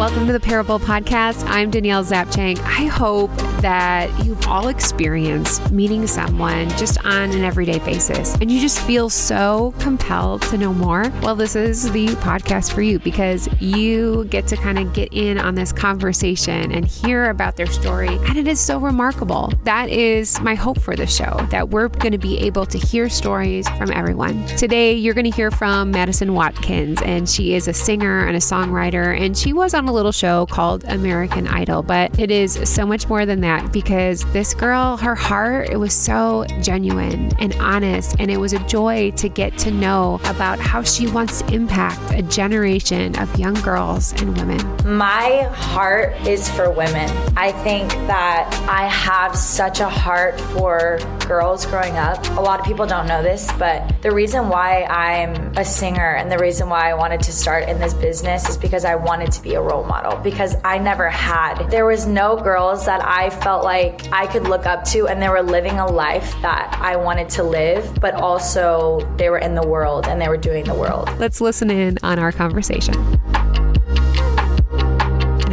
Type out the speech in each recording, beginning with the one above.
Welcome to the Parable Podcast. I'm Danielle Zapchenk. I hope that you've all experienced meeting someone just on an everyday basis and you just feel so compelled to know more. Well, this is the podcast for you because you get to kind of get in on this conversation and hear about their story. And it is so remarkable. That is my hope for the show, that we're going to be able to hear stories from everyone. Today, you're going to hear from Madison Watkins, and she is a singer and a songwriter, and she was on a little show called American Idol, but it is so much more than that because this girl, her heart, it was so genuine and honest, and it was a joy to get to know about how she wants to impact a generation of young girls and women. My heart is for women. I think that I have such a heart for girls growing up. A lot of people don't know this, but the reason why I'm a singer and the reason why I wanted to start in this business is because I wanted to be a role model, because I never had. There was no girls that I felt like I could look up to, and they were living a life that I wanted to live, but also they were in the world and they were doing the world. Let's listen in on our conversation.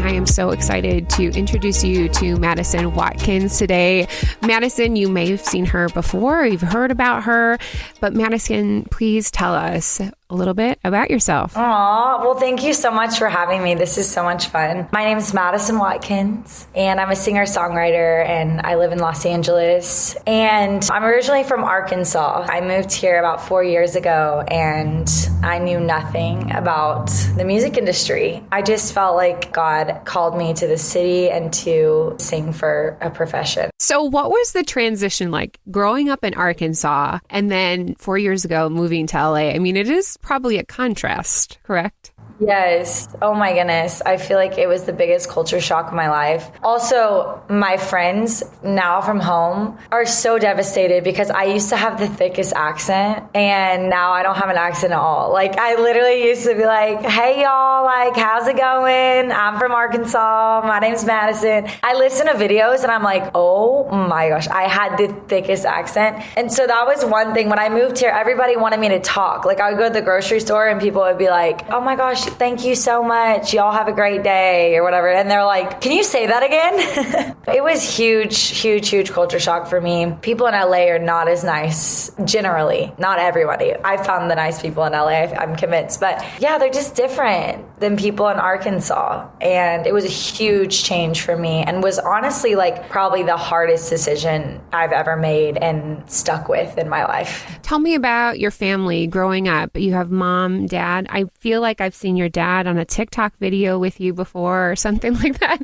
I am so excited to introduce you to Madison Watkins today. Madison, you may have seen her before, you've heard about her, but Madison, please tell us a little bit about yourself. Aw, well, thank you so much for having me. This is so much fun. My name is Madison Watkins, and I'm a singer-songwriter, and I live in Los Angeles. And I'm originally from Arkansas. I moved here about 4 years ago, and I knew nothing about the music industry. I just felt like God called me to the city and to sing for a profession. So what was the transition like growing up in Arkansas and then 4 years ago moving to LA? I mean, it is probably a contrast, correct? Yes. Oh my goodness. I feel like it was the biggest culture shock of my life. Also, my friends now from home are so devastated because I used to have the thickest accent and now I don't have an accent at all. Like, I literally used to be like, hey y'all, like, how's it going? I'm from Arkansas. My name's Madison. I listen to videos and I'm like, oh my gosh, I had the thickest accent. And so that was one thing. When I moved here, everybody wanted me to talk. Like, I would go to the grocery store and people would be like, oh my gosh, thank you so much. Y'all have a great day or whatever. And they're like, can you say that again? It was huge culture shock for me. People in LA are not as nice, generally. Not everybody. I found the nice people in LA, I'm convinced. But yeah, they're just different than people in Arkansas. And it was a huge change for me and was honestly like probably the hardest decision I've ever made and stuck with in my life. Tell me about your family growing up. You have mom, dad. I feel like I've seen your dad on a TikTok video with you before or something like that.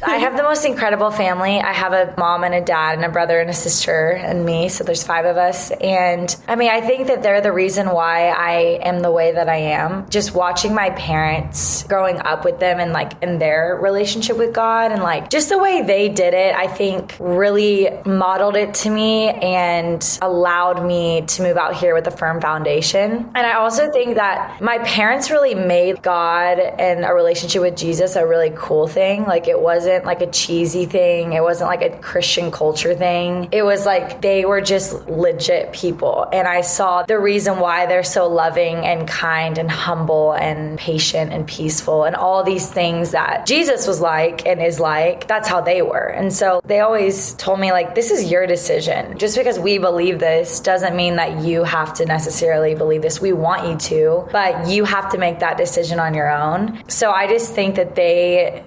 I have the most incredible family. I have a mom and a dad and a brother and a sister and me. So there's 5 of us. And I mean, I think that they're the reason why I am the way that I am. Just watching my parents, growing up with them and like in their relationship with God and like just the way they did it, I think really modeled it to me and allowed me to move out here with a firm foundation. And I also think that my parents really made God and a relationship with Jesus a really cool thing. Like, it wasn't like a cheesy thing. It wasn't like a Christian culture thing. It was like they were just legit people. And I saw the reason why they're so loving and kind and humble and patient and peaceful and all these things that Jesus was like and is like, that's how they were. And so they always told me, like, this is your decision. Just because we believe this doesn't mean that you have to necessarily believe this. We want you to, but you have to make that decision on your own. So I just think that they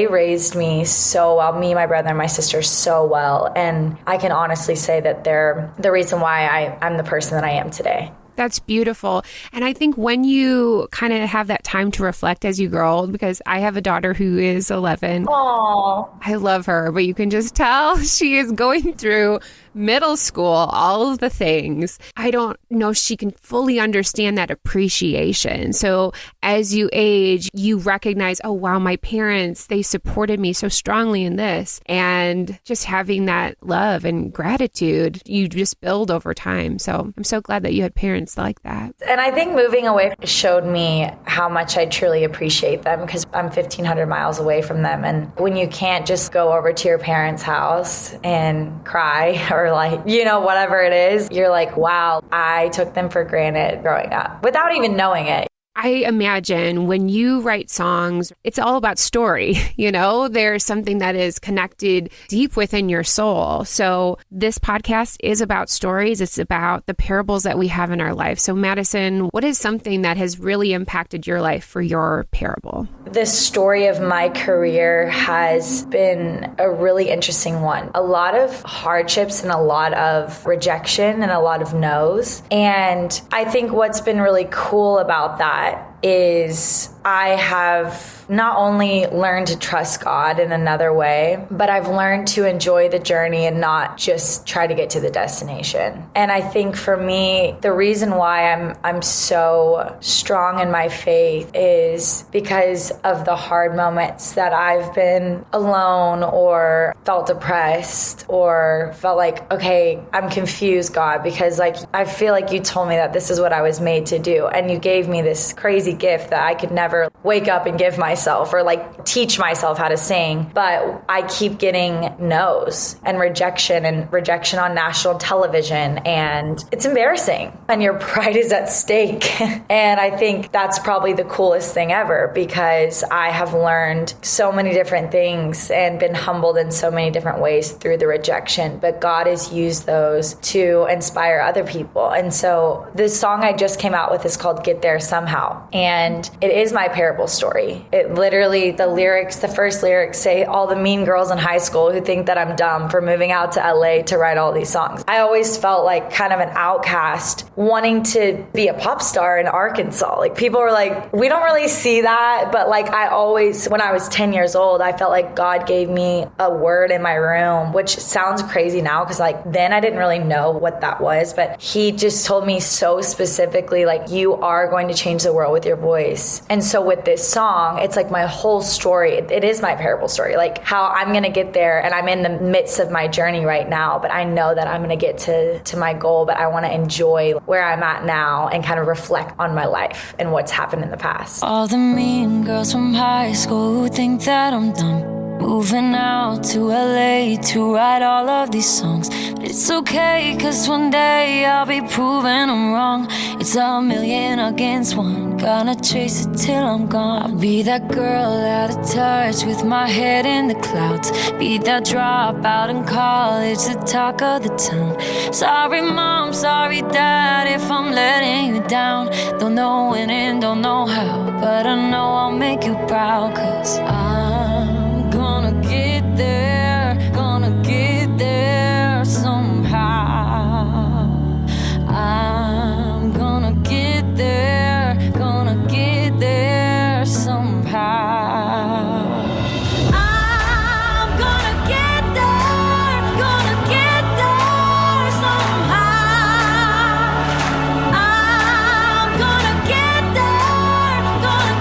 raised me so well, me, my brother, and my sister so well. And I can honestly say that they're the reason why I'm the person that I am today. That's beautiful. And I think when you kind of have that time to reflect as you grow old, because I have a daughter who is 11. Aww. I love her, but you can just tell she is going through middle school, all of the things. I don't know she can fully understand that appreciation. So as you age, you recognize, oh, wow, my parents, they supported me so strongly in this. And just having that love and gratitude, you just build over time. So I'm so glad that you had parents like that. And I think moving away showed me how much I truly appreciate them because I'm 1,500 miles away from them. And when you can't just go over to your parents' house and cry or like, you know, whatever it is, you're like, wow, I took them for granted growing up without even knowing it. I imagine when you write songs, it's all about story. There's something that is connected deep within your soul. So this podcast is about stories. It's about the parables that we have in our life. So Madison, what is something that has really impacted your life for your parable? The story of my career has been a really interesting one. A lot of hardships and a lot of rejection and a lot of no's. And I think what's been really cool about that is I have not only learned to trust God in another way, but I've learned to enjoy the journey and not just try to get to the destination. And I think for me, the reason why I'm so strong in my faith is because of the hard moments that I've been alone or felt depressed or felt like, okay, I'm confused, God, because I feel like you told me that this is what I was made to do. And you gave me this crazy gift that I could never wake up and give myself or teach myself how to sing. But I keep getting no's and rejection on national television. And it's embarrassing. And your pride is at stake. And I think that's probably the coolest thing ever because I have learned so many different things and been humbled in so many different ways through the rejection. But God has used those to inspire other people. And so this song I just came out with is called Get There Somehow. And it is my parable story. It literally, the first lyrics say all the mean girls in high school who think that I'm dumb for moving out to LA to write all these songs. I always felt like kind of an outcast wanting to be a pop star in Arkansas. People were like, we don't really see that. But I always, when I was 10 years old, I felt like God gave me a word in my room, which sounds crazy now because then I didn't really know what that was. But he just told me so specifically, you are going to change the world with your voice. And so with this song, it's my whole story. It is my parable story, how I'm going to get there. And I'm in the midst of my journey right now, but I know that I'm going to get to my goal, but I want to enjoy where I'm at now and kind of reflect on my life and what's happened in the past. All the mean girls from high school who think that I'm dumb, moving out to LA to write all of these songs. But it's okay, cause one day I'll be proven I'm wrong. It's 1,000,000 against one, gonna chase it till I'm gone. I'll be that girl out of touch with my head in the clouds, be that dropout in college, the talk of the town. Sorry mom, sorry dad, if I'm letting you down. Don't know when and don't know how, but I know I'll make you proud. Cause I'm gonna get there somehow. I'm gonna get there somehow. I'm gonna get there somehow. I'm gonna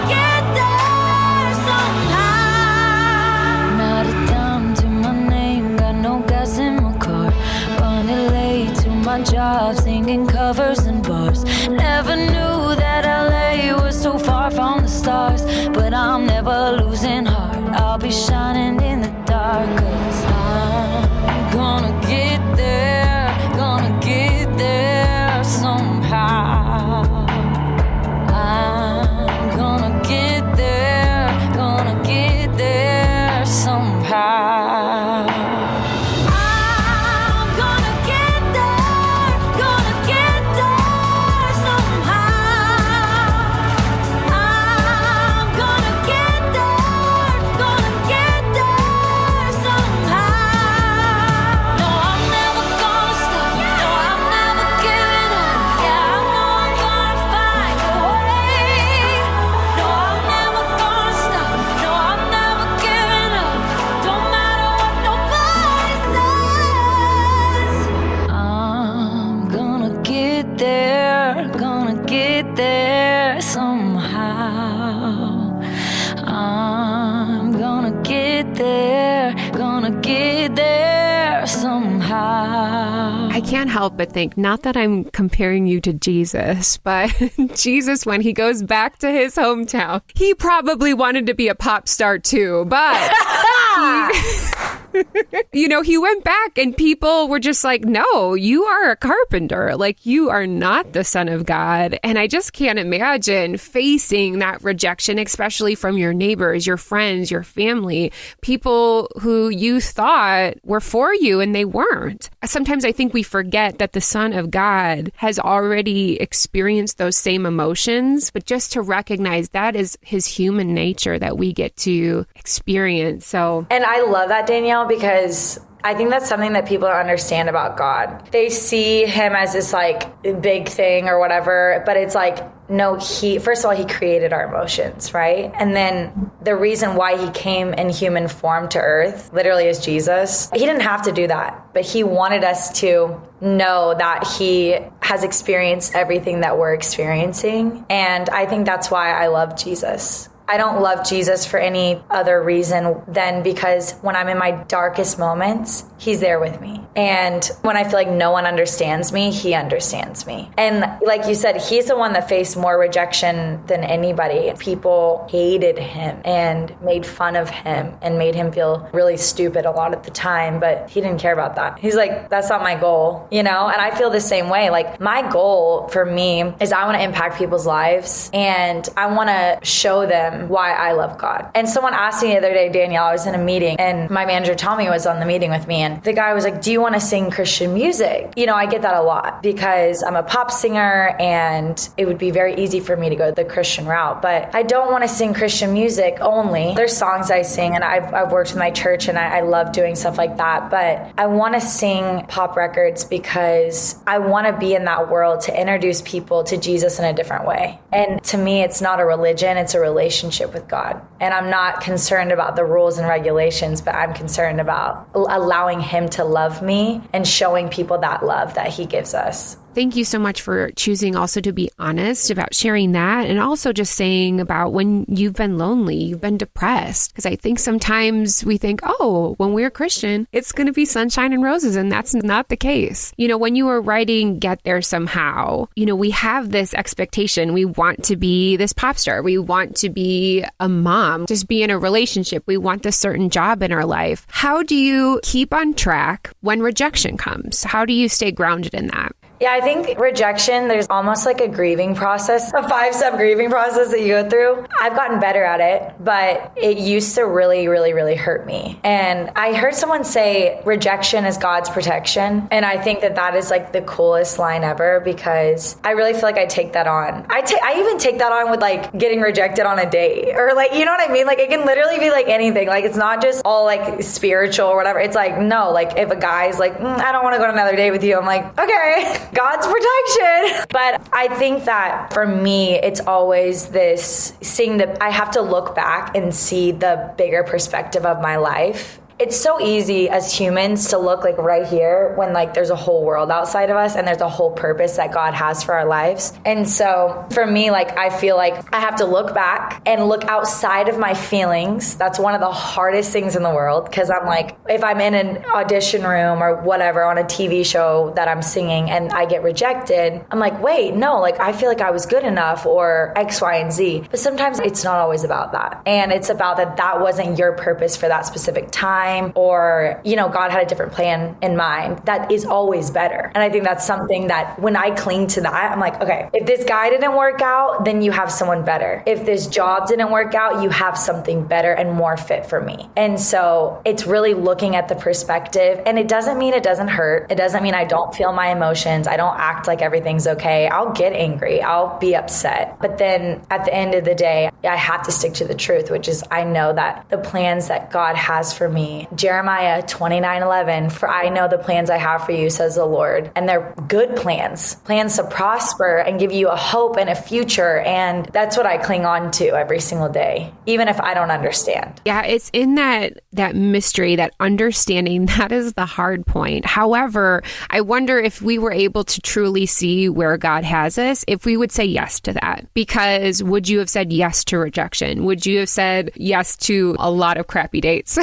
get there somehow. Not a dime to my name, got no gas in my car, running late to my job, singing covers in bars. Never knew that LA was so far from the stars, but I'm never losing heart, I'll be shining in the dark. Cause I'm gonna get there somehow. I'm gonna get there somehow. I can't help but think, not that I'm comparing you to Jesus, but Jesus, when he goes back to his hometown, he probably wanted to be a pop star too, but He went back and people were just like, no, you are a carpenter. Like, you are not the Son of God. And I just can't imagine facing that rejection, especially from your neighbors, your friends, your family, people who you thought were for you and they weren't. Sometimes I think we forget that the Son of God has already experienced those same emotions, but just to recognize that is his human nature that we get to experience. And I love that, Danielle, because I think that's something that people don't understand about God. They see him as this like big thing or whatever, but it's like, no, first of all, he created our emotions, right? And then the reason why he came in human form to earth literally is Jesus. He didn't have to do that, but he wanted us to know that he has experienced everything that we're experiencing. And I think that's why I love Jesus. I don't love Jesus for any other reason than because when I'm in my darkest moments, he's there with me. And when I feel like no one understands me, he understands me. And like you said, he's the one that faced more rejection than anybody. People hated him and made fun of him and made him feel really stupid a lot of the time, but he didn't care about that. He's like, that's not my goal, And I feel the same way. Like, my goal for me is I want to impact people's lives and I want to show them why I love God. And someone asked me the other day, Danielle, I was in a meeting and my manager Tommy was on the meeting with me, and the guy was like, do you want to sing Christian music? I get that a lot because I'm a pop singer and it would be very easy for me to go the Christian route, but I don't want to sing Christian music only. There's songs I sing and I've worked with my church and I love doing stuff like that, but I want to sing pop records because I want to be in that world to introduce people to Jesus in a different way. And to me, it's not a religion, it's a relationship with God. And I'm not concerned about the rules and regulations, but I'm concerned about allowing him to love me and showing people that love that he gives us. Thank you so much for choosing also to be honest about sharing that, and also just saying about when you've been lonely, you've been depressed. Because I think sometimes we think, oh, when we're Christian, it's going to be sunshine and roses, and that's not the case. When you were writing Get There Somehow, we have this expectation. We want to be this pop star. We want to be a mom, just be in a relationship. We want a certain job in our life. How do you keep on track when rejection comes? How do you stay grounded in that? Yeah, I think rejection, there's almost like a grieving process, a 5-step grieving process that you go through. I've gotten better at it, but it used to really, really, really hurt me. And I heard someone say rejection is God's protection. And I think that is like the coolest line ever, because I really feel like I take that on. I even take that on with like getting rejected on a date, or like, you know what I mean? Like, it can literally be like anything. Like, it's not just all like spiritual or whatever. It's like, no, like if a guy's like, I don't want to go on another date with you, I'm like, okay. God's protection. But I think that for me, it's always this seeing that I have to look back and see the bigger perspective of my life. It's so easy as humans to look like right here when like there's a whole world outside of us and there's a whole purpose that God has for our lives. And so for me, like, I feel like I have to look back and look outside of my feelings. That's one of the hardest things in the world, because I'm like, if I'm in an audition room or whatever on a TV show that I'm singing and I get rejected, I'm like, wait, no, like I feel like I was good enough or X, Y, and Z. But sometimes it's not always about that. And it's about that wasn't your purpose for that specific time. Or, God had a different plan in mind that is always better. And I think that's something that when I cling to that, I'm like, okay, if this guy didn't work out, then you have someone better. If this job didn't work out, you have something better and more fit for me. And so it's really looking at the perspective. And it doesn't mean it doesn't hurt. It doesn't mean I don't feel my emotions. I don't act like everything's okay. I'll get angry. I'll be upset. But then at the end of the day, I have to stick to the truth, which is I know that the plans that God has for me, Jeremiah 29:11, for I know the plans I have for you, says the Lord. And they're good plans to prosper and give you a hope and a future. And that's what I cling on to every single day, even if I don't understand. Yeah, it's in that mystery, that understanding, that is the hard point. However, I wonder if we were able to truly see where God has us, if we would say yes to that. Because would you have said yes to rejection? Would you have said yes to a lot of crappy dates?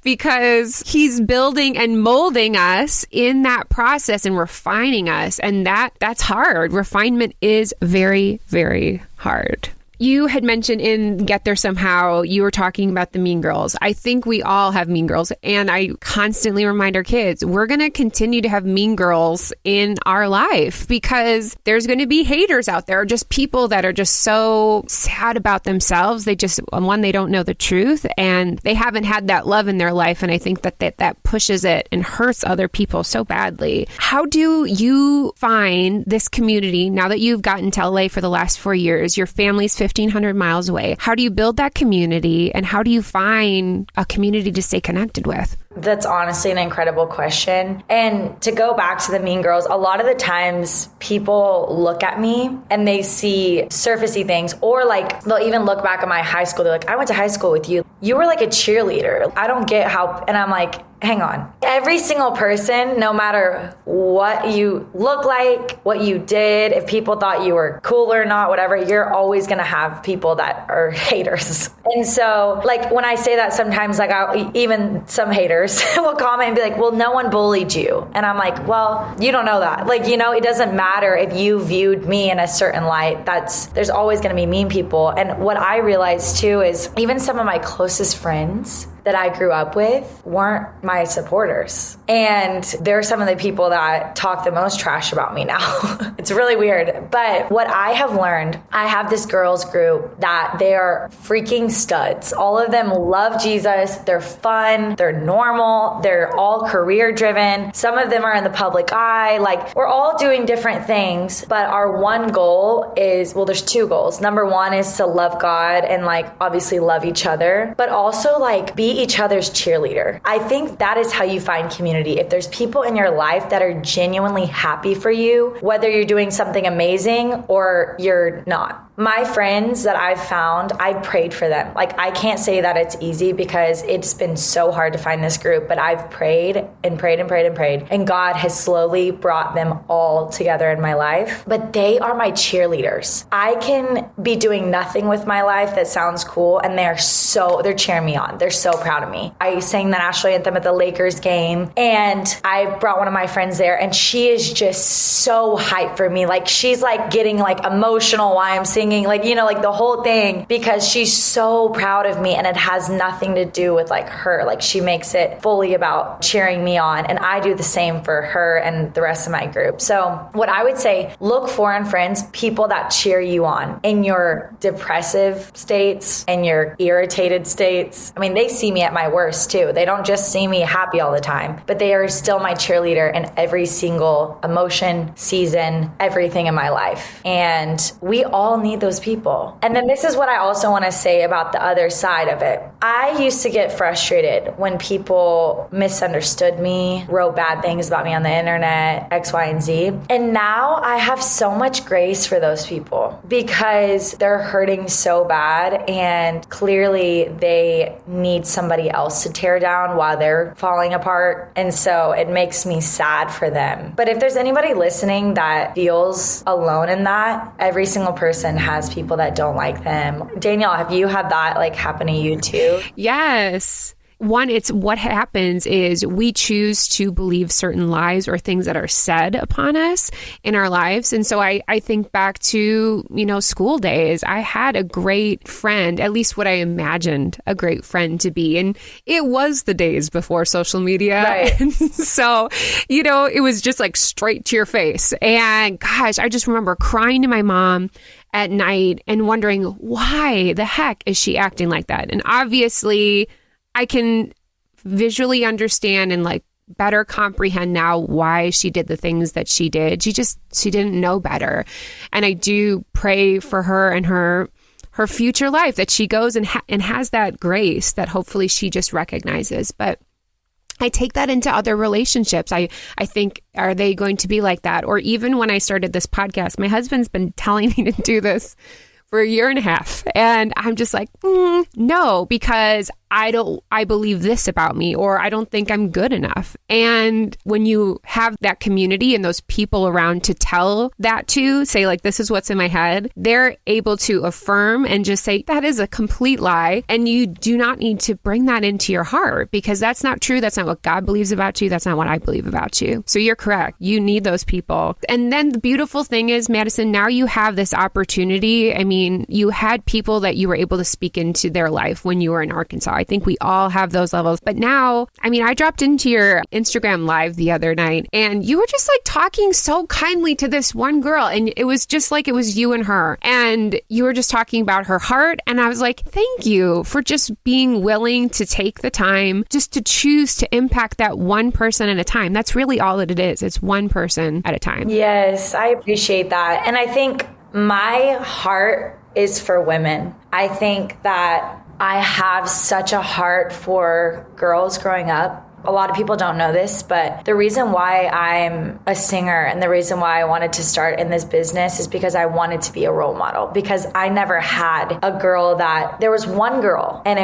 Because he's building and molding us in that process and refining us. And that's hard. Refinement is very, very hard. You had mentioned in Get There Somehow, you were talking about the mean girls. I think we all have mean girls. And I constantly remind our kids, we're going to continue to have mean girls in our life because there's going to be haters out there, just people that are just so sad about themselves. They just, one, they don't know the truth and they haven't had that love in their life. And I think that pushes it and hurts other people so badly. How do you find this community now that you've gotten to LA for the last 4 years? Your family's 1,500 miles away. How do you build that community and how do you find a community to stay connected with? That's honestly an incredible question. And to go back to the mean girls, a lot of the times people look at me and they see surfacey things, or like they'll even look back at my high school. They're like, I went to high school with you. You were like a cheerleader. I don't get how, and I'm like, hang on. Every single person, no matter what you look like, what you did, if people thought you were cool or not, whatever, you're always going to have people that are haters. And so like when I say that sometimes, like even some haters will comment and be like, well, no one bullied you. And I'm like, well, you don't know that. Like, you know, it doesn't matter if you viewed me in a certain light. There's always going to be mean people. And what I realized too is even some of my closest friends that I grew up with weren't my supporters. And they're some of the people that talk the most trash about me now. It's really weird. But what I have learned, I have this girls group that they are freaking studs. All of them love Jesus. They're fun. They're normal. They're all career driven. Some of them are in the public eye. Like we're all doing different things, but our one goal is, well, there's two goals. Number one is to love God and like obviously love each other, but also like be each other's cheerleader. I think that is how you find community. If there's people in your life that are genuinely happy for you, whether you're doing something amazing or you're not. My friends that I've found, I prayed for them. Like I can't say that it's easy because it's been so hard to find this group, but I've prayed and prayed and prayed and prayed. And God has slowly brought them all together in my life. But they are my cheerleaders. I can be doing nothing with my life that sounds cool. And they're cheering me on. They're so proud of me. I sang the national anthem at the Lakers game and I brought one of my friends there and she is just so hyped for me. Like she's like getting like emotional while I'm singing, like, you know, like the whole thing because she's so proud of me and it has nothing to do with like her. Like she makes it fully about cheering me on and I do the same for her and the rest of my group. So what I would say, look for in friends, people that cheer you on in your depressive states and your irritated states. I mean, they see me at my worst too. They don't just see me happy all the time, but they are still my cheerleader in every single emotion, season, everything in my life. And we all need those people. And then this is what I also want to say about the other side of it. I used to get frustrated when people misunderstood me, wrote bad things about me on the internet, X, Y, and Z. And now I have so much grace for those people because they're hurting so bad and clearly they need somebody else to tear down while they're falling apart. And so it makes me sad for them. But if there's anybody listening that feels alone in that, every single person has people that don't like them. Danielle, have you had that like happen to you too? Yes. One, it's what happens is we choose to believe certain lies or things that are said upon us in our lives. And so I think back to, school days. I had a great friend, at least what I imagined a great friend to be. And it was the days before social media. Right. And so, it was just like straight to your face. And gosh, I just remember crying to my mom at night and wondering, why the heck is she acting like that? And obviously, I can visually understand and like better comprehend now why she did the things that she did. She didn't know better. And I do pray for her and her future life that she goes and has that grace that hopefully she just recognizes. But I take that into other relationships. I think, are they going to be like that? Or even when I started this podcast, my husband's been telling me to do this for a year and a half. And I'm just like, no, because I believe this about me, or I don't think I'm good enough. And when you have that community and those people around to tell that to, say like, this is what's in my head, they're able to affirm and just say, that is a complete lie. And you do not need to bring that into your heart, because that's not true. That's not what God believes about you. That's not what I believe about you. So you're correct. You need those people. And then the beautiful thing is, Madison, now you have this opportunity. I mean, you had people that you were able to speak into their life when you were in Arkansas. I think we all have those levels. But now, I mean, I dropped into your Instagram live the other night and you were just like talking so kindly to this one girl. And it was just like it was you and her. And you were just talking about her heart. And I was like, thank you for just being willing to take the time just to choose to impact that one person at a time. That's really all that it is. It's one person at a time. Yes, I appreciate that. And I think my heart is for women. I think that I have such a heart for girls growing up. A lot of people don't know this, but the reason why I'm a singer and the reason why I wanted to start in this business is because I wanted to be a role model, because I never had a girl there was one girl, and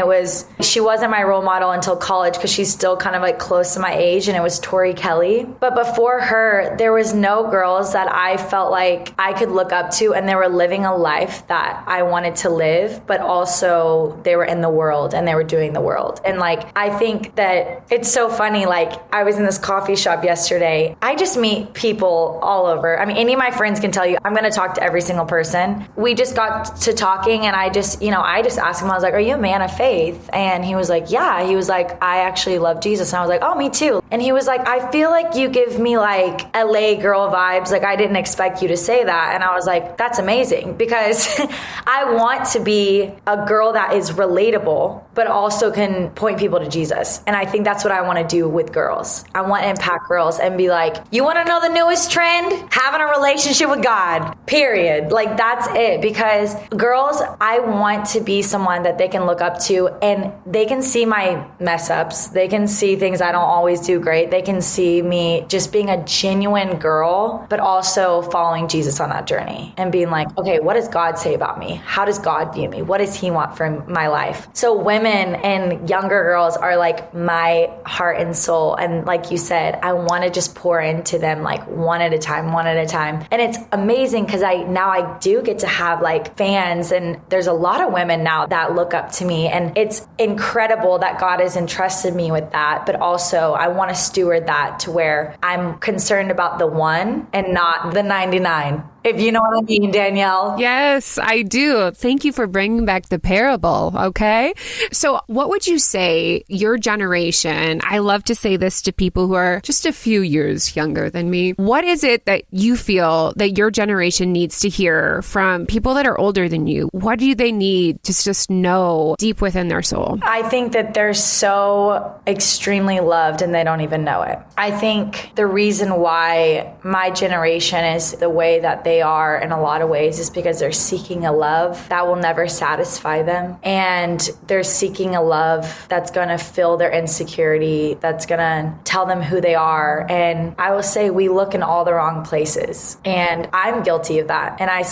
she wasn't my role model until college because she's still kind of like close to my age, and it was Tori Kelly. But before her, there was no girls that I felt like I could look up to, and they were living a life that I wanted to live, but also they were in the world and they were doing the world. And like, I think that it's so funny. Like, I was in this coffee shop yesterday. I just meet people all over. I mean, any of my friends can tell you, I'm going to talk to every single person. We just got to talking, and I just asked him, I was like, are you a man of faith? And he was like, yeah. He was like, I actually love Jesus. And I was like, oh, me too. And he was like, I feel like you give me like LA girl vibes. Like, I didn't expect you to say that. And I was like, that's amazing, because I want to be a girl that is relatable, but also can point people to Jesus. And I think that's what I want to do with girls. I want to impact girls and be like, you want to know the newest trend? Having a relationship with God, period. Like, that's it. Because girls, I want to be someone that they can look up to, and they can see my mess ups. They can see things I don't always do great. They can see me just being a genuine girl, but also following Jesus on that journey and being like, okay, what does God say about me? How does God view me? What does he want from my life? So women and younger girls are like my heart and soul. And like you said, I want to just pour into them like one at a time. And it's amazing because I do get to have like fans, and there's a lot of women now that look up to me, and it's incredible that God has entrusted me with that. But also I want to steward that to where I'm concerned about the one and not the 99. If you know what I mean, Danielle. Yes, I do. Thank you for bringing back the parable. Okay. So what would you say your generation, I love to say this to people who are just a few years younger than me. What is it that you feel that your generation needs to hear from people that are older than you? What do they need to just know deep within their soul? I think that they're so extremely loved and they don't even know it. I think the reason why my generation is the way that they are in a lot of ways is because they're seeking a love that will never satisfy them. And they're seeking a love that's going to fill their insecurity, that's going to tell them who they are. And I will say we look in all the wrong places. And I'm guilty of that. And I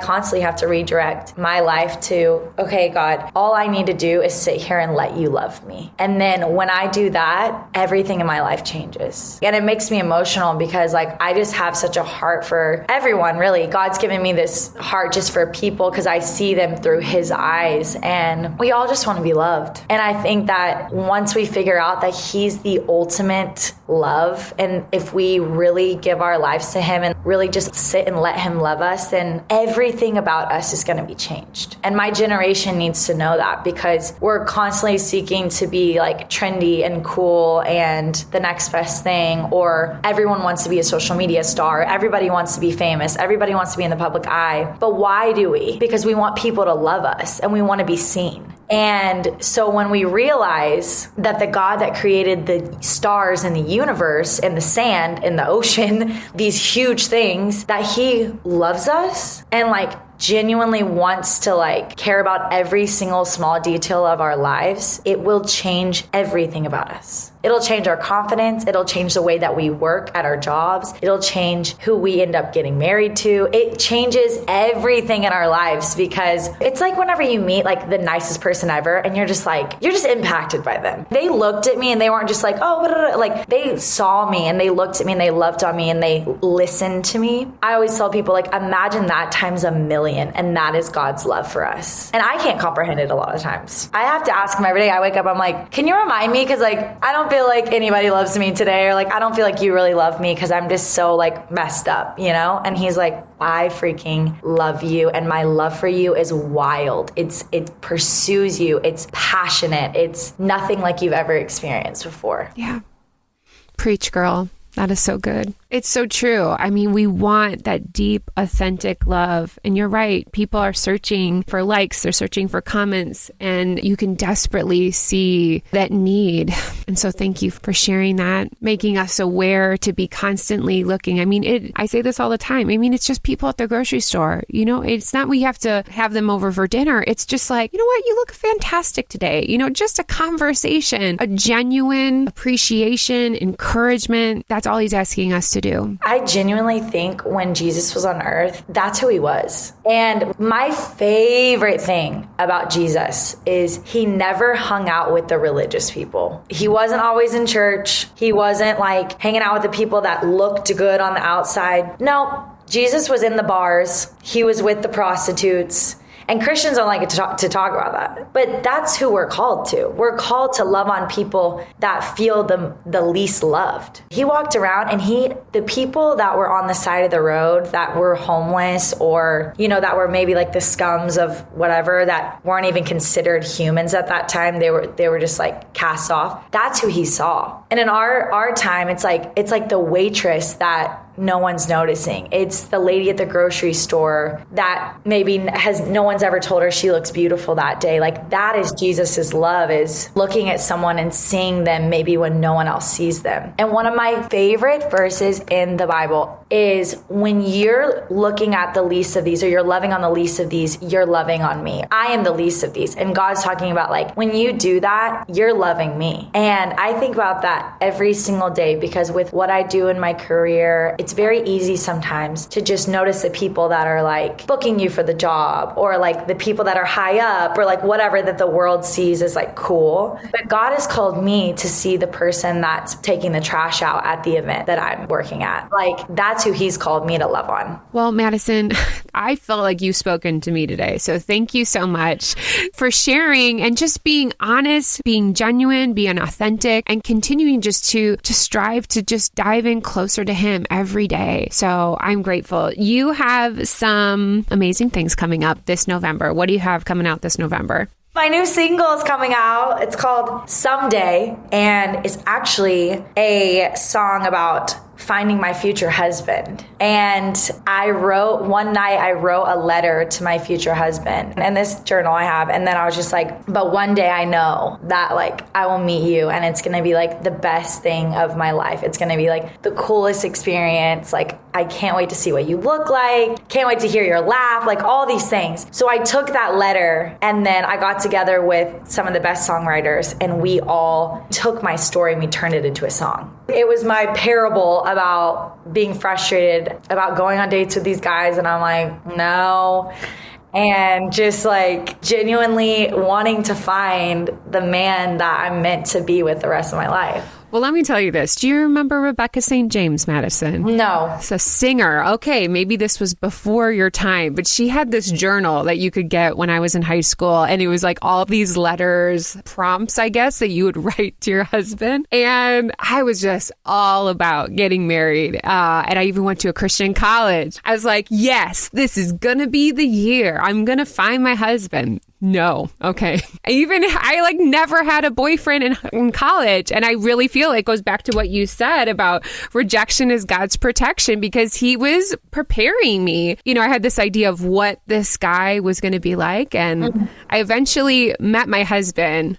constantly have to redirect my life to, okay, God, all I need to do is sit here and let you love me. And then when I do that, everything in my life changes. And it makes me emotional because like I just have such a heart for everyone, really. God's given me this heart just for people because I see them through his eyes, and we all just want to be loved. And I think that once we figure out that he's the ultimate love, and if we really give our lives to him and really just sit and let him love us, then everything about us is going to be changed. And my generation needs to know that because we're constantly seeking to be like trendy and cool and the next best thing, or everyone wants to be a social media star. Everybody wants to be famous. Everybody wants to be in the public eye. But why do we? Because we want people to love us and we want to be seen. And so when we realize that the God that created the stars in the universe and the sand in the ocean, these huge things, that he loves us and like genuinely wants to like care about every single small detail of our lives, it will change everything about us. It'll change our confidence. It'll change the way that we work at our jobs. It'll change who we end up getting married to. It changes everything in our lives, because it's like whenever you meet like the nicest person ever and you're just impacted by them. They looked at me and they weren't just like, oh, blah, blah, blah. Like they saw me and they looked at me and they loved on me and they listened to me. I always tell people, like, imagine that times a million, and that is God's love for us. And I can't comprehend it a lot of times. I have to ask him every day I wake up, I'm like, can you remind me? Because like, I don't feel like anybody loves me today, or like, I don't feel like you really love me because I'm just so like messed up, you know? And he's like, I freaking love you, and my love for you is wild. It pursues you. It's passionate. It's nothing like you've ever experienced before. Yeah. Preach, girl. That is so good. It's so true. I mean, we want that deep, authentic love. And you're right. People are searching for likes. They're searching for comments. And you can desperately see that need. And so thank you for sharing that, making us aware to be constantly looking. I mean, I say this all the time. I mean, it's just people at the grocery store. You know, it's not we have to have them over for dinner. It's just like, you know what? You look fantastic today. You know, just a conversation, a genuine appreciation, encouragement. That's all he's asking us to do. I genuinely think when Jesus was on earth, that's who he was. And my favorite thing about Jesus is he never hung out with the religious people. He wasn't always in church. He wasn't like hanging out with the people that looked good on the outside. No, Jesus was in the bars. He was with the prostitutes. And Christians don't like to talk about that. But that's who we're called to. We're called to love on people that feel the least loved. He walked around and the people that were on the side of the road, that were homeless, or, you know, that were maybe like the scums of whatever, that weren't even considered humans at that time. They were just like cast off. That's who he saw. And in our time, it's like the waitress that no one's noticing. It's the lady at the grocery store that maybe no one's ever told her she looks beautiful that day. Like that is Jesus's love, is looking at someone and seeing them maybe when no one else sees them. And one of my favorite verses in the Bible is when you're looking at the least of these, or you're loving on the least of these, you're loving on me. I am the least of these. And God's talking about like, when you do that, you're loving me. And I think about that every single day, because with what I do in my career, it's very easy sometimes to just notice the people that are like booking you for the job, or like the people that are high up, or like whatever that the world sees as like cool. But God has called me to see the person that's taking the trash out at the event that I'm working at. Like that's who he's called me to love on. Well, Madison, I felt like you've spoken to me today. So thank you so much for sharing and just being honest, being genuine, being authentic, and continuing just to strive to just dive in closer to him every day. So I'm grateful. You have some amazing things coming up this November. What do you have coming out this November? My new single is coming out. It's called Someday, and it's actually a song about finding my future husband. And one night I wrote a letter to my future husband, and this journal I have. And then I was just like, but one day I know that like I will meet you, and it's going to be like the best thing of my life. It's going to be like the coolest experience. Like I can't wait to see what you look like. Can't wait to hear your laugh, like all these things. So I took that letter, and then I got together with some of the best songwriters, and we all took my story and we turned it into a song. It was my parable about being frustrated about going on dates with these guys, and I'm like, no. And just like genuinely wanting to find the man that I'm meant to be with the rest of my life. Well, let me tell you this. Do you remember Rebecca St. James, Madison? No. It's a singer. Okay, maybe this was before your time, but she had this journal that you could get when I was in high school. And it was like all these letters, prompts, I guess, that you would write to your husband. And I was just all about getting married. And I even went to a Christian college. I was like, yes, this is going to be the year. I'm going to find my husband. No. Okay. I like never had a boyfriend in college. And I really feel it goes back to what you said about rejection is God's protection, because he was preparing me. You know, I had this idea of what this guy was going to be like. And I eventually met my husband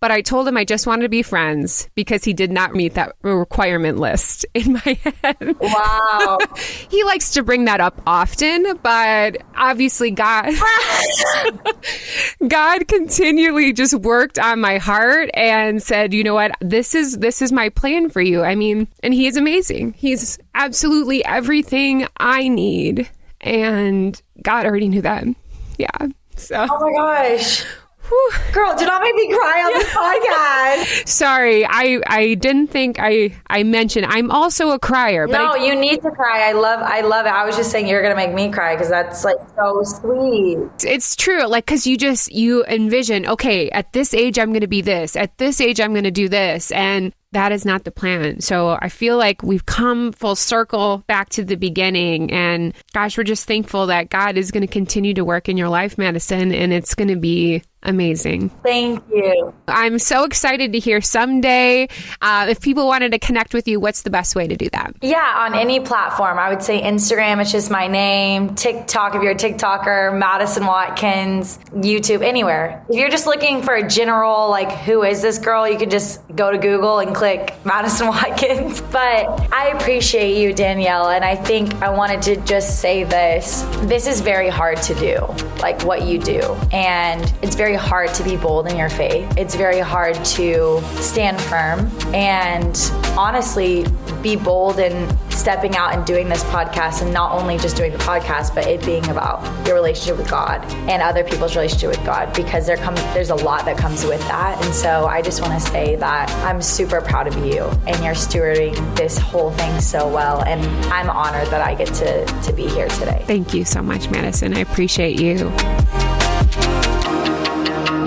but I told him I just wanted to be friends because he did not meet that requirement list in my head. Wow. He likes to bring that up often, but obviously God continually just worked on my heart and said, you know what, this is my plan for you. I mean, and he is amazing. He's absolutely everything I need. And God already knew that. Yeah. So. Oh my gosh. Girl, do not make me cry on this podcast. Sorry, I didn't think I mentioned I'm also a crier. But no, you need to cry. I love it. I was just saying you're going to make me cry because that's like so sweet. It's true. Like, because you envision, okay, at this age, I'm going to be this. At this age, I'm going to do this. And that is not the plan. So I feel like we've come full circle back to the beginning. And gosh, we're just thankful that God is going to continue to work in your life, Madison, and it's going to be amazing. Thank you. I'm so excited to hear someday. If people wanted to connect with you, what's the best way to do that? Yeah, on any platform. I would say Instagram, it's just my name. TikTok, if you're a TikToker, Madison Watkins, YouTube, anywhere. If you're just looking for a general, like, who is this girl? You can just go to Google and click Madison Watkins. But I appreciate you, Danielle. And I think I wanted to just say this. This is very hard to do, like what you do. And it's very hard to be bold in your faith. It's very hard to stand firm and honestly be bold in stepping out and doing this podcast, and not only just doing the podcast, but it being about your relationship with God and other people's relationship with God, because there's a lot that comes with that. And so I just want to say that I'm super proud of you, and you're stewarding this whole thing so well. And I'm honored that I get to be here today. Thank you so much, Madison. I appreciate you.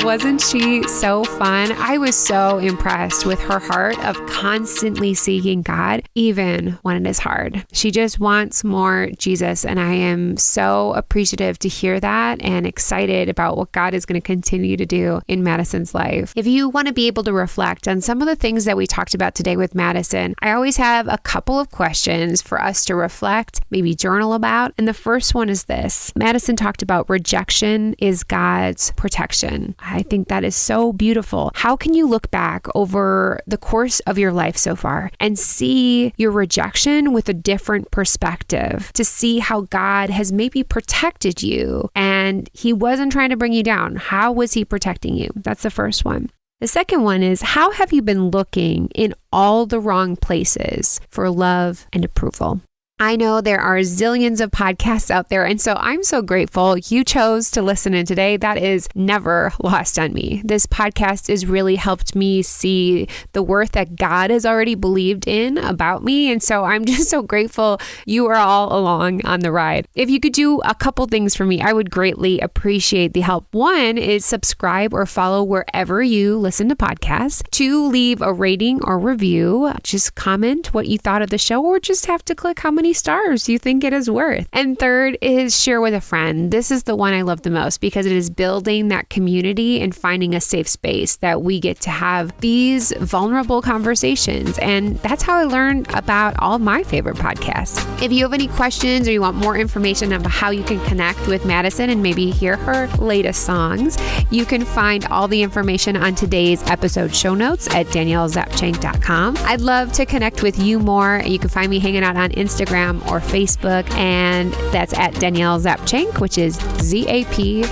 Wasn't she so fun? I was so impressed with her heart of constantly seeking God, even when it is hard. She just wants more Jesus, and I am so appreciative to hear that and excited about what God is going to continue to do in Madison's life. If you want to be able to reflect on some of the things that we talked about today with Madison, I always have a couple of questions for us to reflect, maybe journal about. And the first one is this. Madison talked about rejection is God's protection. I think that is so beautiful. How can you look back over the course of your life so far and see your rejection with a different perspective, to see how God has maybe protected you and he wasn't trying to bring you down? How was he protecting you? That's the first one. The second one is, how have you been looking in all the wrong places for love and approval? I know there are zillions of podcasts out there, and so I'm so grateful you chose to listen in today. That is never lost on me. This podcast has really helped me see the worth that God has already believed in about me, and so I'm just so grateful you are all along on the ride. If you could do a couple things for me, I would greatly appreciate the help. One is subscribe or follow wherever you listen to podcasts. 2, leave a rating or review. Just comment what you thought of the show, or just have to click how many stars you think it is worth. And 3rd is share with a friend. This is the one I love the most because it is building that community and finding a safe space that we get to have these vulnerable conversations. And that's how I learned about all my favorite podcasts. If you have any questions or you want more information about how you can connect with Madison and maybe hear her latest songs, you can find all the information on today's episode show notes at daniellezapchenk.com. I'd love to connect with you more. You can find me hanging out on Instagram or Facebook, and that's at Danielle Zapchenk, which is Zapchenk.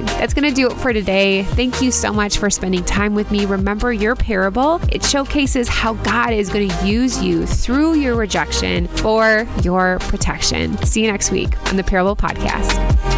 That's going to do it for today. Thank you so much for spending time with me. Remember, your parable, it showcases how God is going to use you through your rejection for your protection. See you next week on the Parable Podcast.